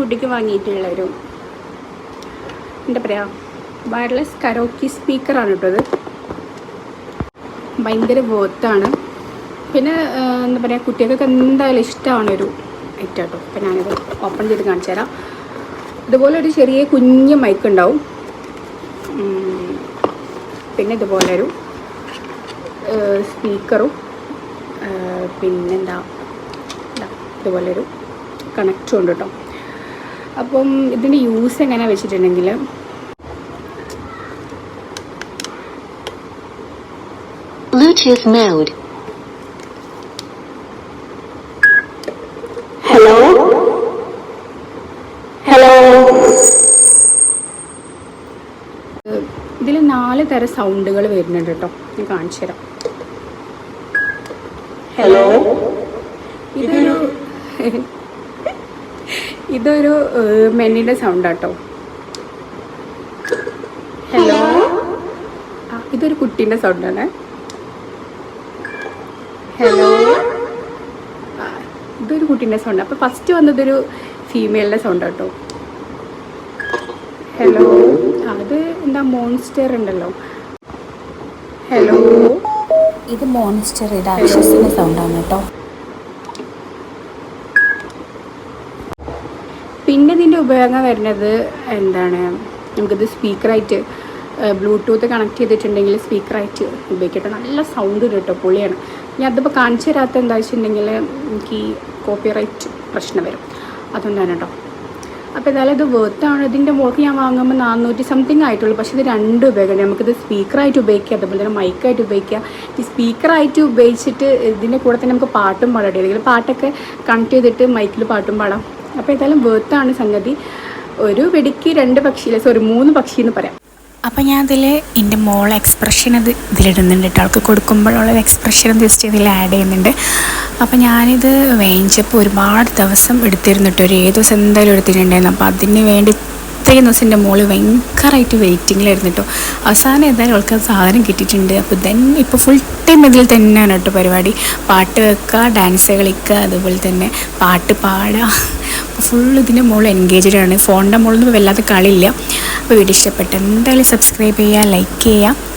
കുട്ടിക്ക് വാങ്ങിയിട്ടുള്ളൊരു എന്താ പറയുക വയർലെസ് കരോക്കി സ്പീക്കറാണ് കേട്ടോ. ഇത് ഭയങ്കര വർത്താണ്. പിന്നെ എന്താ പറയുക കുട്ടികൾക്ക് എന്തായാലും ഇഷ്ടമാണൊരു ഐറ്റം കേട്ടോ. അപ്പോൾ ഞാനിത് ഓപ്പൺ ചെയ്ത് കാണിച്ചു തരാം. ഇതുപോലെ ഒരു ചെറിയ കുഞ്ഞ് മൈക്ക് ഉണ്ടാവും. പിന്നെ ഇതുപോലൊരു സ്പീക്കറും പിന്നെന്താ ഇതുപോലൊരു കണക്റ്റും ഉണ്ട് കേട്ടോ. അപ്പം ഇതിൻ്റെ യൂസ് എങ്ങനെയാണെന്ന് വെച്ചിട്ടുണ്ടെങ്കിൽ Bluetooth mode. Hello? Hello? ഇതിൽ 4 തരം സൗണ്ടുകൾ വരുന്നുണ്ട് കേട്ടോ. ഞാൻ കാണിച്ചു തരാം. Hello? ഇതൊരു മെന്നിൻ്റെ സൗണ്ടാട്ടോ. ഹലോ. ഇതൊരു കുട്ടീൻ്റെ സൗണ്ടാണ്. ഹലോ. ഇതൊരു കുട്ടീൻ്റെ സൗണ്ട്. അപ്പോൾ ഫസ്റ്റ് വന്നതൊരു ഫീമെയിലിൻ്റെ സൗണ്ട് കേട്ടോ. ഹലോ. അത് എന്താ മോൺസ്റ്റർ ഉണ്ടല്ലോ. ഹലോ. ഇത് മോൺസ്റ്റർ, ഇത് അക്ഷസിൻ്റെ സൗണ്ടാണ് കേട്ടോ. പിന്നെ ഇതിൻ്റെ ഉപയോഗം വരുന്നത് എന്താണ്, നമുക്കിത് സ്പീക്കറായിട്ട് ബ്ലൂടൂത്ത് കണക്ട് ചെയ്തിട്ടുണ്ടെങ്കിൽ സ്പീക്കറായിട്ട് ഉപയോഗിക്കട്ടെ. നല്ല സൗണ്ട് കേട്ടോ, പൊളിയാണ്. ഞാൻ അതിപ്പോൾ കാണിച്ചു തരാത്ത എന്താ വെച്ചിട്ടുണ്ടെങ്കിൽ എനിക്ക് ഈ കോപ്പിറൈറ്റ് പ്രശ്നം വരും, അതുകൊണ്ടാണ് കേട്ടോ. അപ്പോൾ ഏതായാലും ഇത് വർത്താണ്. ഇതിൻ്റെ മുകളിൽ ഞാൻ വാങ്ങുമ്പോൾ 400 സംതിങ് ആയിട്ടുള്ളൂ. പക്ഷേ ഇത് 2 ഉപയോഗം. നമുക്കിത് സ്പീക്കറായിട്ട് ഉപയോഗിക്കുക, അതുപോലെ തന്നെ മൈക്കായിട്ട് ഉപയോഗിക്കുക. ഈ സ്പീക്കറായിട്ട് ഉപയോഗിച്ചിട്ട് ഇതിൻ്റെ കൂടെ തന്നെ നമുക്ക് പാട്ടും പാടാം. ഏതെങ്കിലും പാട്ടൊക്കെ കണക്ട് ചെയ്തിട്ട് മൈക്കിൽ പാട്ടും പാടാം. അപ്പോൾ ഏതായാലും വർത്താണ് സംഗതി. ഒരു വെടിക്ക് 3 പക്ഷി എന്ന് പറയാം. അപ്പോൾ ഞാൻ അതിൽ എൻ്റെ മോളെ എക്സ്പ്രഷൻ ഇതിലിടുന്നുണ്ട് കേട്ടോ. അവൾക്ക് കൊടുക്കുമ്പോഴുള്ള എക്സ്പ്രഷൻ ജസ്റ്റ് ഇതിൽ ആഡ് ചെയ്യുന്നുണ്ട്. അപ്പോൾ ഞാനിത് വേവിച്ചപ്പോൾ ഒരുപാട് ദിവസം എടുത്തിരുന്നു കേട്ടോ. ഒരു 7 ദിവസം എന്തായാലും എടുത്തിട്ടുണ്ടായിരുന്നു. അപ്പോൾ അതിന് വേണ്ടി ഇത്രയും ദിവസം എൻ്റെ മോള് ഭയങ്കരമായിട്ട് വെയിറ്റിങ്ങിലായിരുന്നു കേട്ടോ. അവസാനം എന്തായാലും അവൾക്ക് സാധനം കിട്ടിയിട്ടുണ്ട്. അപ്പോൾ ഇപ്പോൾ ഫുൾ ടൈം ഇതിൽ തന്നെയാണ് കേട്ടോ പരിപാടി. പാട്ട് വെക്കുക, ഡാൻസ് കളിക്കുക, അതുപോലെ തന്നെ പാട്ട് പാടുക. അപ്പോൾ ഫുൾ ഇതിൻ്റെ മോൾ എൻഗേജ്ഡാണ്. ഫോണിൻ്റെ മോളൊന്നും വല്ലാതെ കളിയില്ല. അപ്പോൾ വീഡിയോ ഇഷ്ടപ്പെട്ട എന്തായാലും സബ്സ്ക്രൈബ് ചെയ്യുക, ലൈക്ക് ചെയ്യുക.